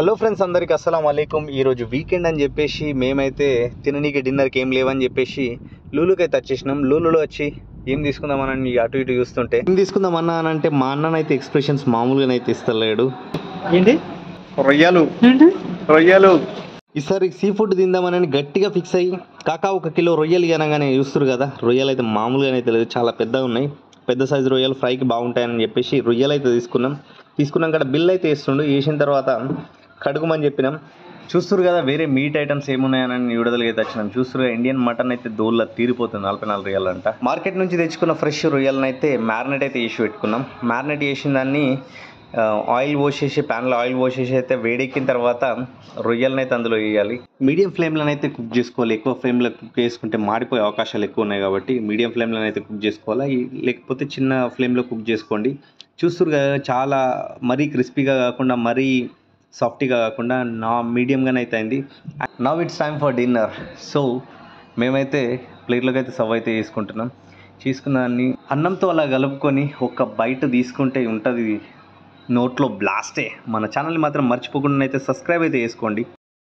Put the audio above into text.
Hello friends, అందరికీ అస్సలం వాలేకుమ్. ఈరోజు వీకెండ్ అని చెప్పేసి మేమైతే తిననీకి డిన్నర్కి ఏం లేవని చెప్పేసి లూలుకి అయితే వచ్చేసినాం. లూలులో వచ్చి ఏం తీసుకుందామని అటు ఇటు చూస్తుంటే ఏం తీసుకుందామన్నా అని అంటే మా అన్ననైతే ఎక్స్ప్రెషన్స్ మామూలుగానైతే ఇస్తలేడు. ఏంటి రొయ్యలు ఏంటి రొయ్యలు ఈసారి సీ ఫుడ్ తిందామని గట్టిగా ఫిక్స్ అయ్యి కాకా 1 కిలో రొయ్యలు అనగానే చూస్తారు కదా, రొయ్యలు అయితే మామూలుగానైతే లేదు, చాలా పెద్దగా ఉన్నాయి. పెద్ద సైజు రొయ్యలు ఫ్రైకి బాగుంటాయని చెప్పేసి రొయ్యలు అయితే తీసుకున్నాం కదా. బిల్ అయితే వేసిన తర్వాత కడుగుమని చెప్పినాం. చూస్తారు కదా వేరే మీట్ ఐటమ్స్ ఏమున్నాయని విడుదలకి అయితే వచ్చినాం. చూస్తారు ఇండియన్ మటన్ అయితే దోళ్ళ తీరిపోతుంది. 44 రొయ్యలంట. మార్కెట్ నుంచి తెచ్చుకున్న ఫ్రెష్ రొయ్యలను అయితే మ్యారినేట్ అయితే చేసి పెట్టుకున్నాం. మ్యారినేట్ చేసిన దాన్ని ఆయిల్ పోసేసి ప్యాన్లో ఆయిల్ పోసేసి అయితే వేడెక్కిన తర్వాత రొయ్యలను అయితే అందులో వేయాలి. మీడియం ఫ్లేమ్లో అయితే కుక్ చేసుకోవాలి. ఎక్కువ ఫ్లేమ్లో కుక్ చేసుకుంటే మాడిపోయే అవకాశాలు ఎక్కువ ఉన్నాయి కాబట్టి మీడియం ఫ్లేమ్లో అయితే కుక్ చేసుకోవాలి. లేకపోతే చిన్న ఫ్లేమ్లో కుక్ చేసుకోండి. చూస్తారు కదా, చాలా మరీ క్రిస్పీగా కాకుండా మరీ సాఫ్టీగా కాకుండా మీడియంగానే అయితే అయింది. Now it's time for dinner. So మేమైతే ప్లేట్లోకి అయితే సర్వ్ అయితే చేసుకున్న దాన్ని అన్నంతో అలా కలుపుకొని ఒక బైట్ తీసుకుంటే ఉంటుంది నోట్లో బ్లాస్టే. మన ఛానల్ని మాత్రం మర్చిపోకుండా అయితే సబ్స్క్రైబ్ అయితే చేసుకోండి.